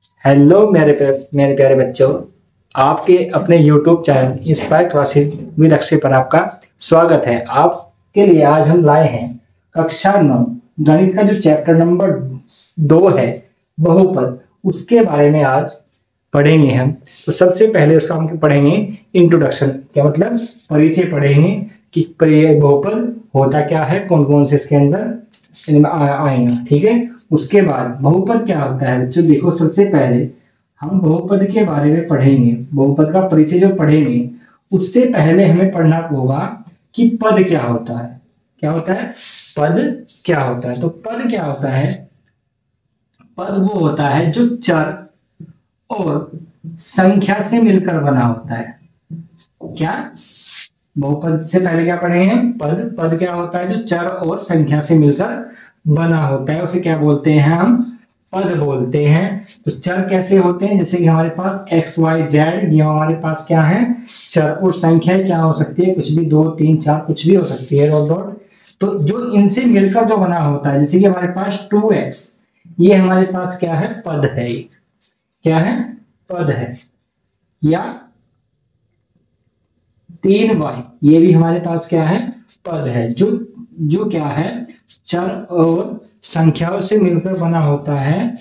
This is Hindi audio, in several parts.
हेलो मेरे प्यारे बच्चों। आपके अपने YouTube channel inspire classes with Akshay पर आपका स्वागत है। आपके लिए आज हम लाए हैं कक्षा 9 गणित का जो चैप्टर नंबर 2 है बहुपद, उसके बारे में आज पढ़ेंगे हम। तो सबसे पहले उसका हम पढ़ेंगे इंट्रोडक्शन, क्या मतलब परिचय पढ़ेंगे कि बहुपद होता क्या है, कौन कौन से इसके अंदर आएगा। ठीक है, उसके बाद बहुपद क्या होता है बच्चों। देखो, सबसे पहले हम बहुपद के बारे में पढ़ेंगे, बहुपद का परिचय जो पढ़ेंगे उससे पहले हमें पढ़ना होगा कि पद क्या होता है। क्या होता है? पद क्या होता है। तो पद क्या होता है? पद वो होता है जो चर और संख्या से मिलकर बना होता है। क्या? बहुपद से पहले क्या पढ़ेंगे हम? पद। पद क्या होता है? जो चर और संख्या से मिलकर बना होता है, उसे क्या बोलते हैं? हम पद बोलते हैं। तो चर कैसे होते हैं? जैसे कि हमारे पास x y z, ये हमारे पास क्या है? चर। और संख्या क्या हो सकती है? कुछ भी, 2 3 4 कुछ भी हो सकती है, डॉट डॉट। तो जो इनसे मिलकर जो बना होता है, जैसे कि हमारे पास 2x, ये हमारे पास क्या है? पद है। क्या है? पद है। या 3y, ये भी हमारे पास क्या है? पद है। जो जो क्या है? चर और संख्याओं से मिलकर बना होता है,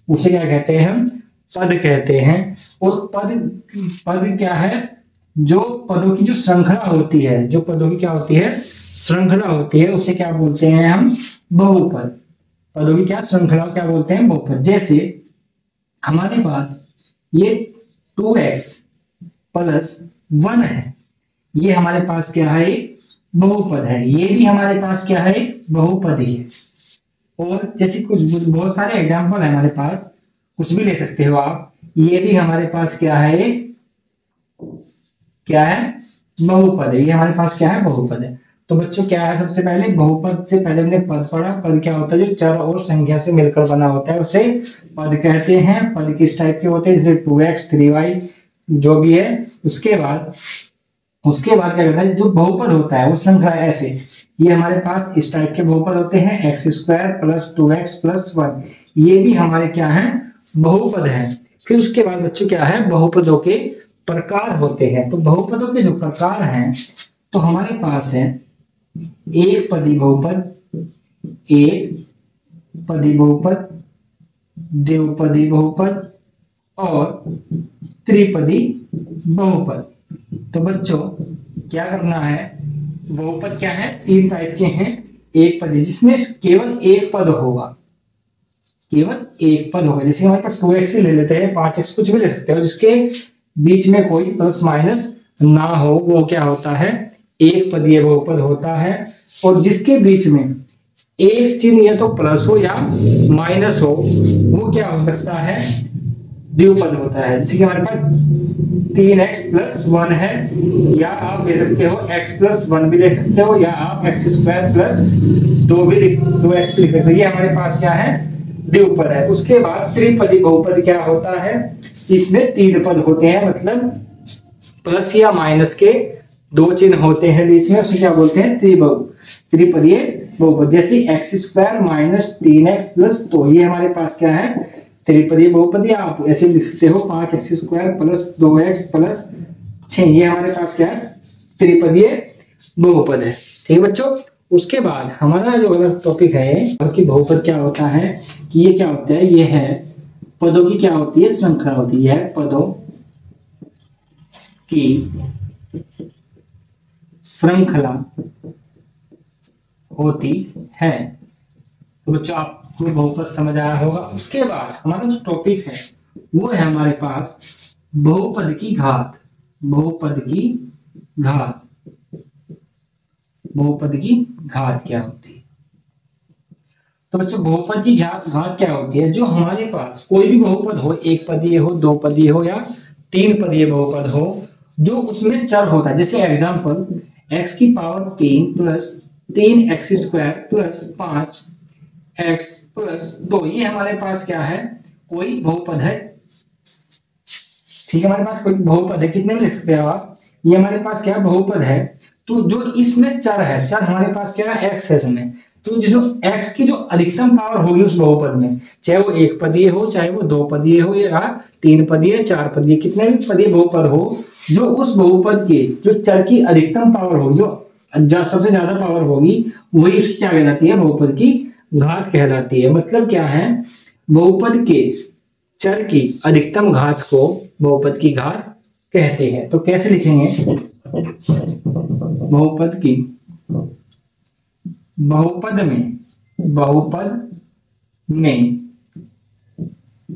उसे क्या कहते हैं? हम पद कहते हैं। और पद पद क्या है? जो पदों की जो श्रृंखला होती है, जो पदों की क्या होती है? श्रृंखला होती है, उसे क्या बोलते हैं हम? बहुपद। पदों की क्या श्रृंखला क्या बोलते हैं? बहुपद। जैसे हमारे पास ये 2x प्लस 1 है, ये हमारे पास क्या है? एक बहुपद है। ये भी हमारे पास क्या है? एक बहुपद ही है। और जैसे कुछ बहुत सारे एग्जांपल है हमारे पास, कुछ भी ले सकते हो आप। ये भी हमारे पास क्या है? एक क्या है? बहुपद है। ये हमारे पास क्या है? बहुपद है। तो बच्चों क्या है? सबसे पहले बहुपद से पहले हमने पद पढ़ा। पद क्या होता है? जो चर और संख्या से मिलकर बना होता है, उसे पद कहते हैं। पद किस टाइप के होते हैं? जैसे 2x 3y जो भी है। उसके बाद क्या करता है? जो बहुपद होता है वो श्रृंखला ऐसे, ये हमारे पास इस टाइप के बहुपद होते हैं, x² प्लस 2x प्लस 1, ये भी हमारे क्या है? बहुपद है। फिर उसके बाद बच्चों क्या है? बहुपदों के प्रकार होते हैं। तो बहुपदों के जो प्रकार हैं, तो हमारे पास है एक पदी बहुपद, एक पदी बहुपद, द्विपदी बहुपद और त्रिपदी बहुपद। तो बच्चों क्या करना है? बहुपद क्या है? 3 टाइप के हैं। एक पद जिसमें केवल एक पद होगा, केवल एक पद होगा। जैसे हमारे पास 2x ले लेते हैं, 5x कुछ भी ले सकते हो, जिसके बीच में कोई प्लस माइनस ना हो, वो क्या होता है? एक पदीय बहुपद होता है। और जिसके बीच में एक चिन्ह या तो प्लस हो या माइनस हो, वो क्या हो सकता है? द्विपद होता है। जैसे कि हमारे पास 3x प्लस 1 है, या आप ले सकते हो x प्लस 1 भी ले सकते हो, या आप x² प्लस 2 भी 2x लिख सकते हो। ये हमारे पास क्या है? द्विपद है। उसके बाद त्रिपदी बहुपद क्या होता है? इसमें 3 पद होते हैं, मतलब प्लस या माइनस के 2 चिन्ह होते हैं बीच में, उसे क्या बोलते हैं? त्रिपदीय बहुपद। जैसे x² माइनस 3x प्लस 2, ये हमारे पास क्या है? त्रिपदीय बहुपद। या आप ऐसे लिख सकते हो 5x² प्लस 2x प्लस 6, ये हमारे पास क्या है? त्रिपदीय बहुपद है। ठीक है बच्चों। उसके बाद हमारा जो अगला टॉपिक है कि बहुपद क्या होता है, कि ये क्या होता है? ये है पदों की क्या होती है? श्रृंखला होती है। पदों की श्रृंखला होती है। तो बच्चों आपको बहुपद समझ आया होगा। उसके बाद हमारा जो टॉपिक है वो है हमारे पास बहुपद की घात। बहुपद की घात। बहुपद की घात क्या होती है? तो बच्चों बहुपद की घात क्या होती है? जो हमारे पास कोई भी बहुपद हो, एक पदीय हो, 2 पदीय हो या 3 पदीय बहुपद हो, जो उसमें चर होता है। जैसे एग्जांपल x की power 3 plus 3x² plus 5x plus 2, ये हमारे पास क्या है? कोई बहुपद है। ठीक है, हमारे पास कोई बहुपद है। कितने में लिख सकते हो आप? ये हमारे पास क्या बहुपद है। तो जो इसमें चर है, चर हमारे पास क्या है? x है इसमें। तो जो x की जो अधिकतम पावर होगी उस बहुपद में, चाहे वो एक पदीय हो, चाहे वो दो पदीय हो, या तीन पदीय, चार पदीय, कितने भी पदीय बहुपद हो, जो उस बहुपद के जो चर की अधिकतम पावर होगी, जो सबसे ज्यादा पावर होगी, वही उसकी क्या कहलाती है, बहुपद की घात कहलाती है। मतलब क्या है, बहुपद के चर की अधिकतम घात को बहुपद की घात कहते हैं। तो कैसे लिखेंगे, बहुपद की, बहुपद में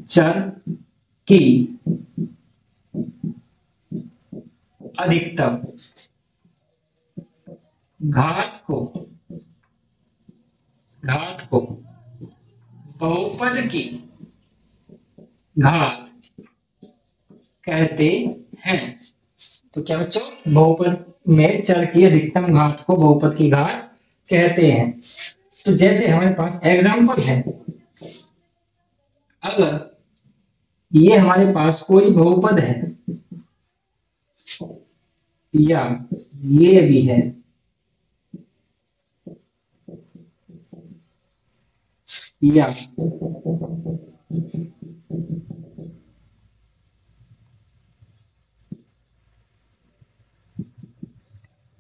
चर की अधिकतम घात को बहुपद की घात कहते हैं। तो क्या बच्चों, बहुपद में चर की अधिकतम घात को बहुपद की घात कहते हैं। तो जैसे हमारे पास एग्जाम्पल है, अगर ये हमारे पास कोई बहुपद है या ये भी है, या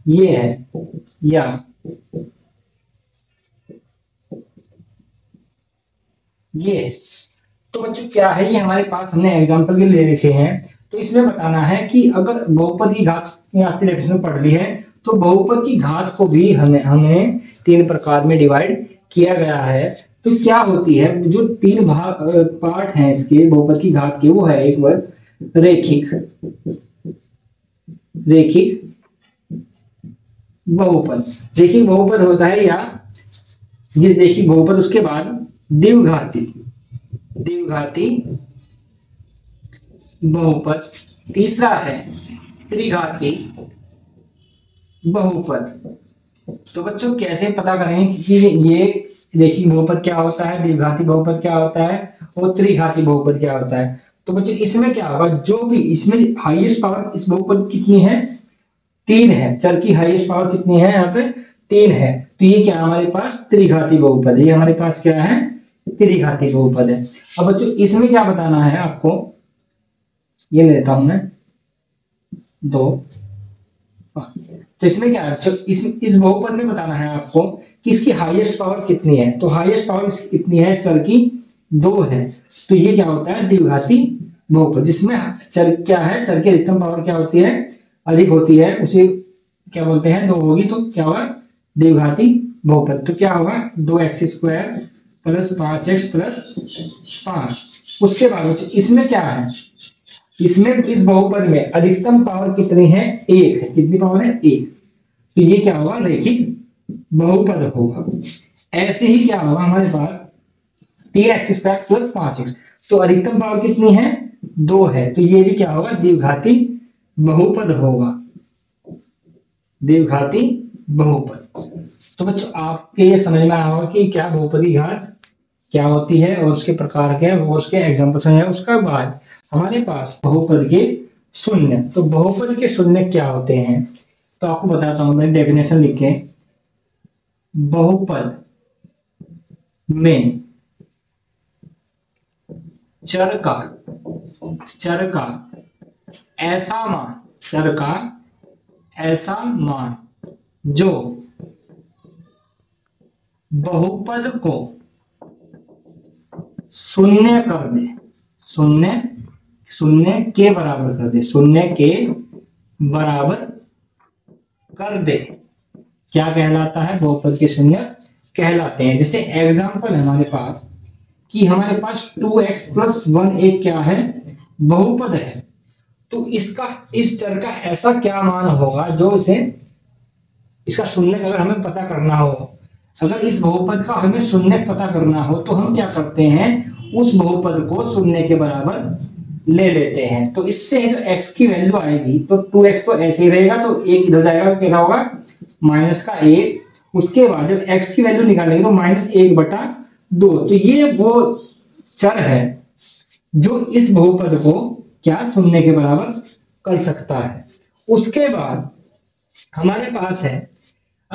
ये है, या ये, तो बच्चों क्या है, ये हमारे पास हमने एग्जांपल के लिए लिखे हैं। तो इसमें बताना है कि अगर बहुपद की घात आपकी डेफिनेशन पढ़ ली है, तो बहुपद की घात को भी हमें तीन प्रकार में डिवाइड किया गया है। तो क्या होती है, जो तीन भाग पार्ट हैं इसके बहुपद की घात के, वो है एक बार रेखिक बहुपद। रेखिक बहुपद होता है, या जिस रेखिक बहुपद, उसके बाद द्विघाती बहुपद, तीसरा है त्रिघाती बहुपद। तो बच्चों कैसे पता करें कि ये रेखिक बहुपद क्या होता है, द्विघाती बहुपद क्या होता है, और त्रिघाती बहुपद क्या होता है। तो बच्चों इसमें क्या होगा, जो भी इसमें हाईएस्ट पावर इस बहुपद कितनी है, तीन है, चर की हाईएस्ट पावर कितनी है, यहाँ पे तीन है। तो ये क्या हमारे पास त्रिघाती बहुपद है, ये हमारे पास क्या है, त्रिघाती बहुपद है। अब बच्चों इसमें क्या बताना है आपको, ये लेता हूं मैं दो। तो इसमें क्या है, इस बहुपद में बताना है आपको कि इसकी हाईएस्ट पावर कितनी है। तो हाईएस्ट पावर इसकी कितनी है, चर की दो है। तो ये क्या होता है, द्विघाती बहुपद, जिसमें चर क्या है, चर की अधिकतम पावर क्या होती है, अधिक होती है, उसे क्या बोलते हैं, दो होगी। तो क्या होगा, द्विघाती बहुपद। तो क्या होगा, 2x² प्लस 5x प्लस 5। उसके बाद इसमें क्या है, इसमें इस बहुपद में अधिकतम पावर कितनी है, एक है। कितनी पावर है, एक। तो ये क्या होगा, रेखिक बहुपद होगा। ऐसे ही क्या होगा हमारे पास 3x² प्लस 5x, तो अधिकतम पावर कितनी है, दो है। तो ये भी क्या होगा, द्विघाती बहुपद होगा, द्विघाती बहुपद। तो बच्चों आपके ये समझ में आया होगा कि क्या बहुपदी घात क्या होती है और उसके प्रकार क्या है, वो उसके एग्जांपल्स हैं। उसका बाद हमारे पास बहुपद के शून्य। तो बहुपद के शून्य क्या होते हैं, तो आपको बताता हूं मैं, डेफिनेशन लिखे, बहुपद में चर का ऐसा मान जो बहुपद को शून्य कर दे, शून्य के बराबर कर दे, शून्य के बराबर कर दे, क्या कहलाता है, बहुपद के शून्य कहलाते हैं। जैसे एग्जांपल है हमारे पास कि हमारे पास 2x प्लस 1 एक क्या है, बहुपद है। तो इस चर का ऐसा क्या मान होगा जो इसका शून्य अगर हमें पता करना हो, अगर इस बहुपद का हमें शून्य पता करना हो, तो हम क्या करते हैं, उस बहुपद को शून्य के बराबर ले लेते हैं। तो इससे जो x की वैल्यू आएगी, तो 2x तो ऐसे ही रहेगा, तो एक इधर जाएगा, तो कैसा होगा, -1। उसके बाद जब x की वैल्यू निकालेंगे तो -1/2। तो ये वो चर है जो इस बहुपद को क्या शून्य के बराबर कर सकता है। उसके बाद हमारे पास है,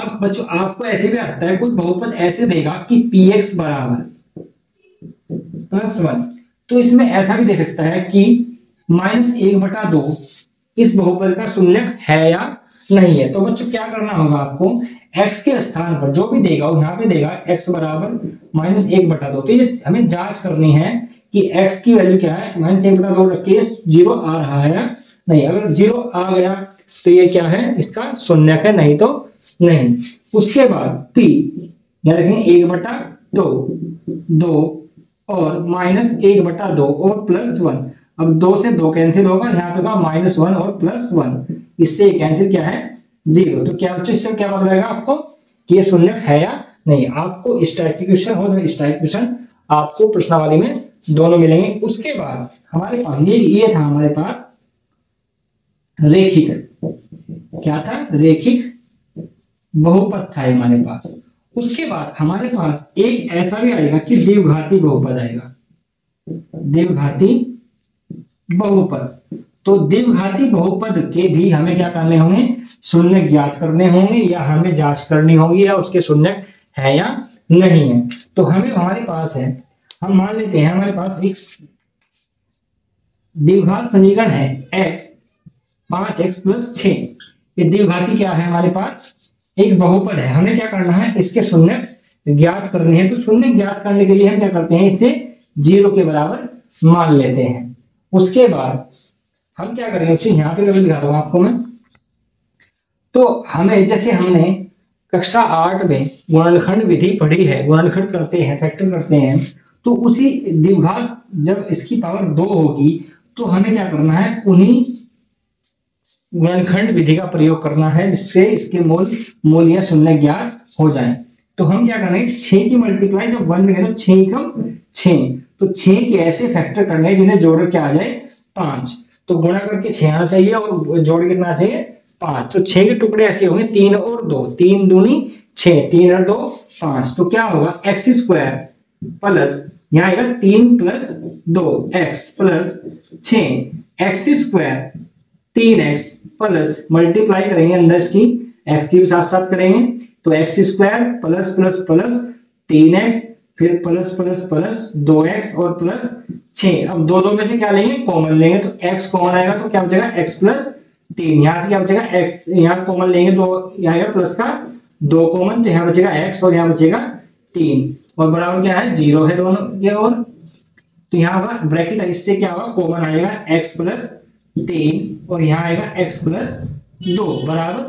अब बच्चों आपको ऐसे भी आ सकता है, कोई बहुपद ऐसे देगा कि px बराबर +1, तो इसमें ऐसा भी दे सकता है कि -1/2 इस बहुपद का शून्यक है या नहीं है। तो बच्चों क्या करना होगा आपको, x के स्थान पर जो भी देगा वो यहाँ पे देगा x बराबर -1/2। तो ये हमें जांच करनी है कि x की वैल्यू क्या है, -1/2 रख के 0 आ रहा है या नहीं। अगर 0 आ गया तो ये क्या है, इसका शून्यक है, नहीं तो नहीं। उसके बाद t याद रखेंगे 1/2 2 और -1/2 और +1। अब 2 से 2 कैंसिल होगा, यहाँ पे -1 और +1, इससे कैंसिल क्या है 0। तो क्या बच्चों इससे क्या पता लगेगा आपको कि ये शून्यक है या नहीं। आपको इस टाइप की क्वेश्चन और इस टाइप क्वेश्चन आपको प्रश्नावली में दोनों मिलेंगे। उसके बाद हमारे पास ये था हमारे पास रेखिक, क्या था, रेखिक बहुपद था हमारे पास। उसके बाद हमारे पास एक ऐसा भी आएगा कि द्विघाती बहुपद आएगा, द्विघाती बहुपद। तो द्विघाती बहुपद के भी हमें क्या करने होंगे, शून्यक ज्ञात करने होंगे, या हमें जांच करनी होगी या उसके शून्यक है या नहीं है। तो हमें हमारे पास है, हम मान लेते हैं हमारे पास एक द्विघात समीकरण है x 5x + 6। ये द्विघाती क्या है, हमारे पास एक बहुपद है। हमें क्या करना है, इसके शून्यक ज्ञात करने हैं। तो शून्यक ज्ञात करने के लिए हम क्या करते हैं, इसे 0 के बराबर मान लेते हैं। उसके बाद हम क्या करेंगे, उसे यहाँ पे कभी दिखाता हूँ आपको मैं। तो हमें जैसे हमने कक्षा 8 में गुणनखंड विधि पढ़ी है, गुणनखंड करते हैं, फैक्टर करते हैं, तो उसी द्विघात जब इसकी पावर 2 होगी तो हमें क्या करना है, उन्हीं गुणनखंड विधि का प्रयोग करना है जिससे इसके मूल या शून्य ज्ञात हो जाए। तो हम क्या करेंगे, 6 की मल्टीप्लाई जब 1 में करें तो 6 एकम 6, तो 6 के ऐसे फैक्टर करने हैं जिन्हें जोड़ के आ जाए 5। तो गुणा करके 6 आना चाहिए और जोड़ के कितना चाहिए 5। तो 6 के टुकड़े ऐसे होंगे 3 और 2, 3 दूनी 6, 3 और 2 5। तो क्या होगा, x² प्लस यहाँ आएगा 3 + 2x plus 6 x² 3x plus multiply करेंगे अंदर इसकी x की भी साथ साथ करेंगे, तो x² plus plus plus 3x फिर प्लस प्लस प्लस 2x और प्लस 6। अब दो में से क्या लेंगे, कॉमन लेंगे, तो x कॉमन आएगा तो क्या बचेगा x + 3। यहाँ से क्या बचेगा x, यहाँ कॉमन लेंगे तो यहाँ आएगा प्लस का 2 कॉमन, तो यहाँ बचेगा x और यहाँ बचेगा 3 और बराबर क्या है 0 है दोनों के। और तो यहाँ होगा ब्रैकेट, इससे क्या होगा कॉमन आएगा x + 3 और यहाँ आएगा x + 2 बराबर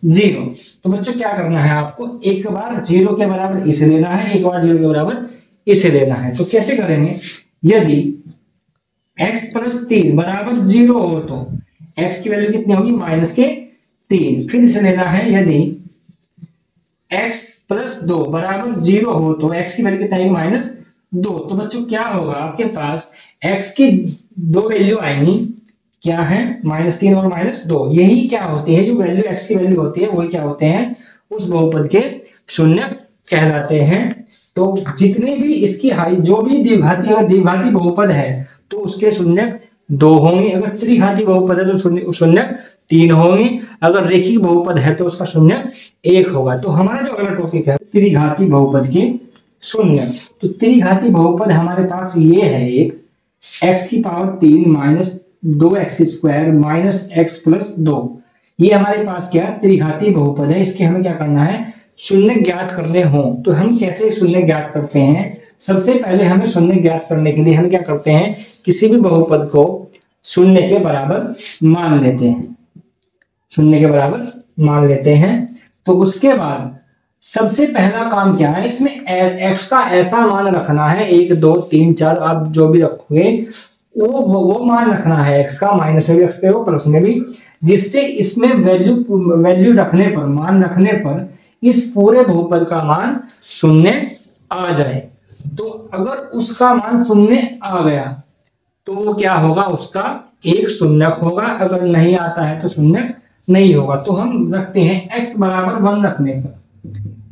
0। तो बच्चों क्या करना है आपको, एक बार 0 के बराबर इसे लेना है, एक बार 0 के बराबर इसे लेना है। तो कैसे करेंगे, यदि x + 3 बराबर 0 हो तो x की वैल्यू कितनी होगी, -3। फिर इसे लेना है, यदि x + 2 बराबर 0 हो तो x की वैल्यू कितनी आएगी, -2। तो बच्चों क्या होगा, आपके पास x की 2 वैल्यू आएंगी, क्या है -3 और -2। यही क्या होती है, जो वैल्यू x की वैल्यू होती है वही क्या होते हैं, उस बहुपद के शून्यक कहलाते हैं। तो जितने भी इसकी हाई, जो भी द्विघाती, अगर द्विघाती बहुपद है तो उसके शून्यक 2 होंगे, अगर त्रिघाती बहुपद है तो शून्यक 3 होंगे, अगर रेखिक बहुपद है तो उसका शून्यक 1 होगा। तो हमारा जो अगला टॉपिक है त्रिघाती बहुपद के शून्यक। तो त्रिघाती बहुपद हमारे पास ये है, एक x³ -2x² -x + 2। ये हमारे पास क्या त्रिघाती बहुपद है। इसके हमें क्या करना है, शून्य ज्ञात करने हो। तो हम कैसे शून्य ज्ञात करते हैं, सबसे पहले हमें शून्य ज्ञात करने के लिए हम क्या करते हैं, किसी भी बहुपद को शून्य के बराबर मान लेते हैं, शून्य के बराबर मान लेते हैं। तो उसके बाद सबसे पहला काम क्या है, इसमें x का ऐसा मान रखना है, 1 2 3 4 आप जो भी रखोगे वो मान रखना है, x का माइनस में भी रखते हो प्लस में भी, जिससे इसमें वैल्यू रखने पर, मान रखने पर इस पूरे बहुपद का मान 0 आ जाए। तो अगर उसका मान 0 आ गया तो वो क्या होगा, उसका एक शून्यक होगा, अगर नहीं आता है तो शून्यक नहीं होगा। तो हम रखते हैं x बराबर 1 रखने पर,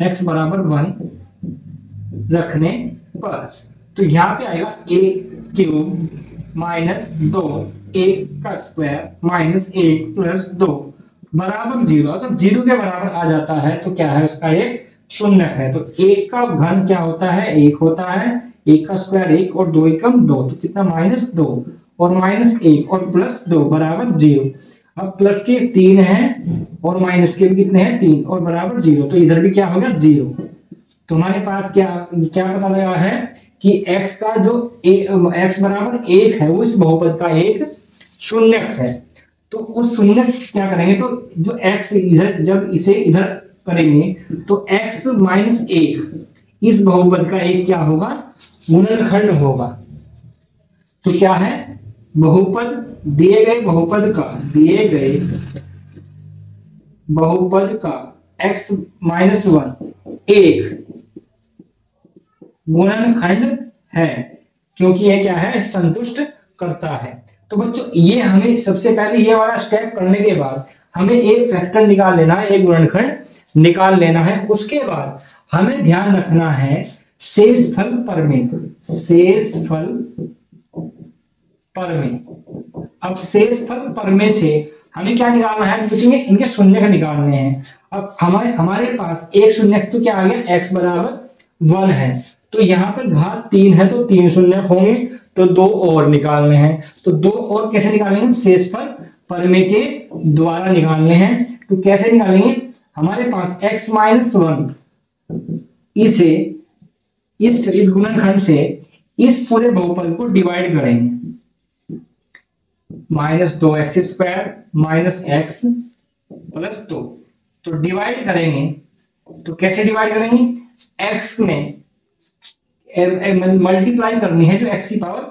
x बराबर 1 रखने पर, तो यहाँ पे आएगा a³ -2 1 का स्क्वायर -1 + 2 बराबर 0। अगर 0 के बराबर आ जाता है तो क्या है, उसका एक शून्य है। तो 1 का घन क्या होता है, 1 होता है, 1 का स्क्वायर 1 और 2 एकम 2, तो कितना -2 और -1 और +2 बराबर 0। अब प्लस के 3 है और माइनस के भी कितने हैं, 3 और बराबर 0, तो इधर भी क्या होगा 0। तो हमारे पास क्या क्या पता लगा है कि x का जो x बराबर 1 है वो इस बहुपद का एक शून्यक है। तो उस शून्यक क्या करेंगे, तो जो x इधर जब इसे इधर करेंगे तो x - 1 इस बहुपद का एक क्या होगा, गुणनखंड होगा। तो क्या है, बहुपद दिए गए बहुपद का x - 1 एक गुणनखंड है, क्योंकि यह क्या है, संतुष्ट करता है। तो बच्चों ये हमें सबसे पहले ये वाला स्टेप करने के बाद हमें एक फैक्टर निकाल लेना है, एक गुणनखंड निकाल लेना है। उसके बाद हमें ध्यान रखना है शेषफल प्रमेय। अब शेषफल प्रमेय से हमें क्या निकालना है, पूछेंगे इनके शून्य का निकालने हैं। अब हमारे पास एक शून्य तो क्या आ गया, x बराबर 1 है, तो यहाँ पर घात 3 है तो 3 शून्य होंगे, तो 2 और निकालने हैं। तो 2 और कैसे निकालेंगे, शेषफल प्रमेय के द्वारा निकालने हैं। तो कैसे निकालेंगे, हमारे पास x - 1 इसे इस गुणनखंड से इस पूरे बहुपद को डिवाइड करेंगे, -2x² - x + 2। तो डिवाइड करेंगे, तो कैसे डिवाइड करेंगे, x में मल्टीप्लाई करनी है जो x की पावर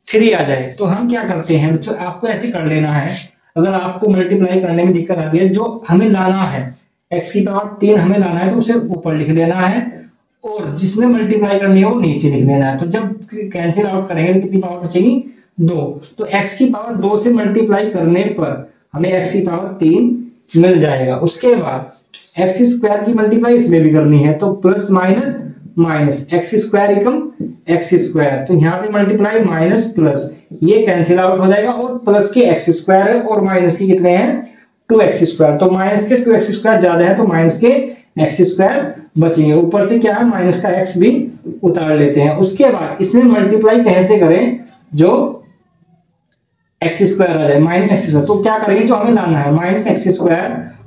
3 आ जाए। तो हम क्या करते हैं बच्चों, आपको ऐसे कर लेना है, अगर आपको मल्टीप्लाई करने में दिक्कत आती है, जो हमें लाना है x की पावर 3 हमें लाना है, तो उसे ऊपर लिख लेना है और जिसमें मल्टीप्लाई करनी है वो नीचे लिख लेना है। तो जब कैंसिल आउट करेंगे तो कितनी पावर बचेगी, 2। तो x की पावर 2 से मल्टीप्लाई करने पर हमें x की पावर 3 मिल जाएगा। उसके बाद x² की मल्टीप्लाई इसमें भी करनी है, तो प्लस माइनस x² x², तो यहाँ पे मल्टीप्लाई माइनस प्लस, ये कैंसिल आउट हो जाएगा और प्लस के x² है और माइनस के कितने हैं 2x²। तो माइनस के 2x² ज्यादा है तो माइनस के x² बचेंगे। ऊपर से क्या है, माइनस का x भी उतार लेते हैं। उसके बाद इसमें मल्टीप्लाई कैसे करें, जो x² आ जाए -x², तो क्या करेंगे, जो हमें लाना है -x²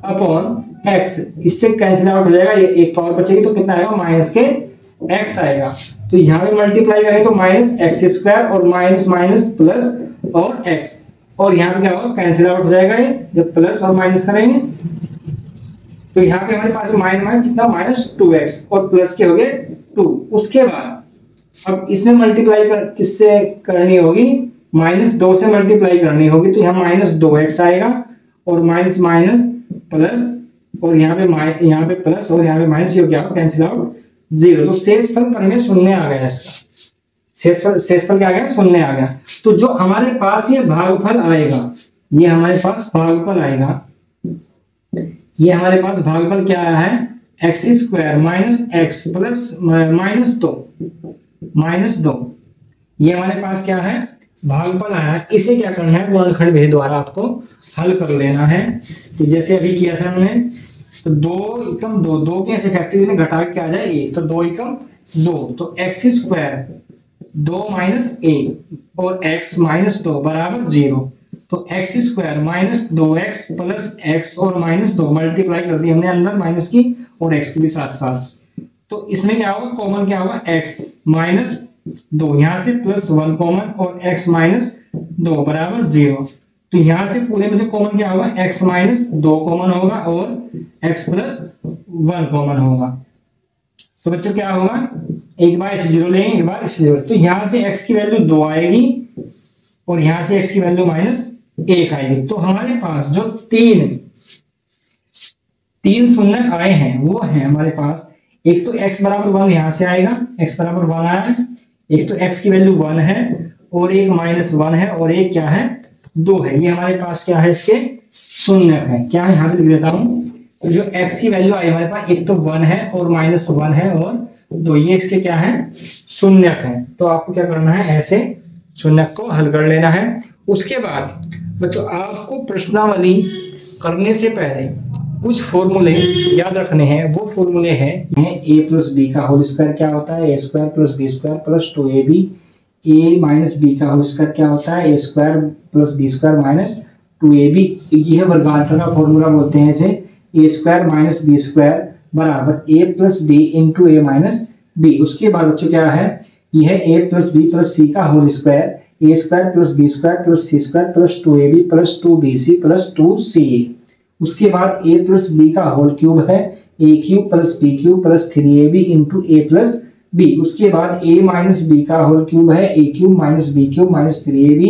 अपॉन x, इससे कैंसिल आउट हो जाएगा, ये एक पावर बचेगी तो कितना आएगा, माइनस के x आएगा। तो यहाँ पे मल्टीप्लाई करें तो -x² और माइनस माइनस प्लस और x, और यहाँ पे क्या होगा, कैंसिल आउट हो जाएगा ये जब प्लस और माइनस करेंगे। तो यहाँ पे हमारे पास माइनस कितना, -2x और प्लस के हो गए 2। उसके बाद अब इसमें मल्टीप्लाई किससे करनी होगी, -2 से मल्टीप्लाई करनी होगी, तो यहाँ -2x आएगा और माइनस माइनस प्लस और यहाँ पे प्लस और यहाँ पे माइनस, ये क्या कैंसिल आउट 0। तो शेषफल प्रमेय शून्य आ गया, इसका शेषफल क्या आ गया, शून्य आ गया। तो जो हमारे पास ये भागफल आएगा, ये हमारे पास भागफल आएगा, ये हमारे पास भागफल क्या आया है, x² - x प्लस -2 ये हमारे पास क्या है, भागफल आया है। इसे क्या करना है, गुणनखंड विधि द्वारा आपको हल कर लेना है। तो जैसे अभी किया था हमने, तो 2 एकम 2 के ऐसे फैक्टर में घटा के आ जाए 1, तो 2 एकम 2, तो x² 2 - 1 और x - 2 बराबर 0। तो x² - 2x प्लस x और -2 मल्टीप्लाई कर दी हमने अंदर माइनस की और x की भी साथ साथ। तो इसमें क्या होगा, कॉमन क्या होगा, x - 2, यहाँ से +1 कॉमन और x - 2 बराबर 0। तो यहाँ से पूरे में से कॉमन क्या होगा, x - 2 कॉमन होगा और x +1 कॉमन होगा। तो बच्चों क्या होगा, एक बार इसे 0 लेंगे, एक बार इसे 0, तो यहाँ से x की वैल्यू 2 आएगी और यहाँ से x की वैल्यू -1 आएगी। तो हमारे पास जो तीन शून्य आए हैं वो है हमारे पास, एक तो x बराबर 1 यहाँ से आएगा, x बराबर 1 आया है, एक तो x की वैल्यू 1 है और एक -1 है और एक क्या है 2 है। ये हमारे पास क्या है, इसके शून्य है। क्या है, यहाँ पे लिख देता हूँ। तो जो x की वैल्यू आई हमारे पास, एक तो 1 है और -1 है और 2, ये इसके क्या है, शून्य है। तो आपको क्या करना है, ऐसे शून्य को हल कर लेना है। उसके बाद बच्चों आपको प्रश्नावली करने से पहले कुछ फॉर्मूले याद रखने हैं। वो फॉर्मूले हैं ए प्लस बी का होल स्क्वायर क्या होता है, A square plus B square plus 2ab, A minus B का होल स्क्वायर क्या होता है, A square plus B square minus 2ab। यह वर्गांतर का फॉर्मूला बोलते हैं इसे। A square minus B square बराबर A plus B into A minus B. उसके बाद बच्चों क्या है, यह A plus B plus C का होल स्क्वायर, ए square plus B square plus C square plus 2ab plus 2bc plus 2ca। उसके बाद a प्लस बी का होल क्यूब है, a cube plus B cube plus 3ab into A plus B. उसके बाद a माइनस बी का होल क्यूब है, a cube minus B cube minus 3ab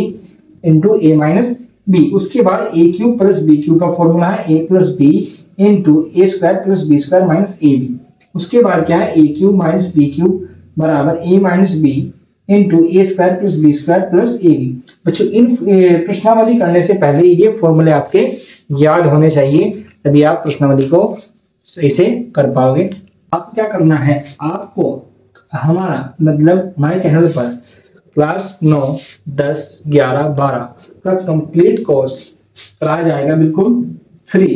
into A minus B. उसके बाद a cube plus B cube का फॉर्मूला है a plus B into A square plus B square minus A B. उसके बाद क्या है, a cube minus B cube बराबर a minus B into A square plus B square plus A B. बच्चों इन प्रश्नावली करने से पहले ये फॉर्मूले आपके याद होने चाहिए, तभी आप प्रश्नावली को सही से कर पाओगे। आपको क्या करना है, आपको हमारा मतलब हमारे चैनल पर क्लास 9, 10, 11, 12 का कंप्लीट कोर्स कराया जाएगा बिल्कुल फ्री।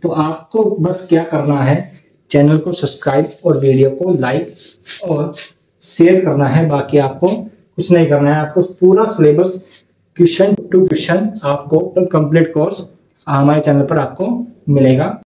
तो आपको बस क्या करना है, चैनल को सब्सक्राइब और वीडियो को लाइक और शेयर करना है। बाकी आपको कुछ नहीं करना है। आपको पूरा सिलेबस क्वेश्चन टू क्वेश्चन आपको कंप्लीट कोर्स हमारे चैनल पर आपको मिलेगा।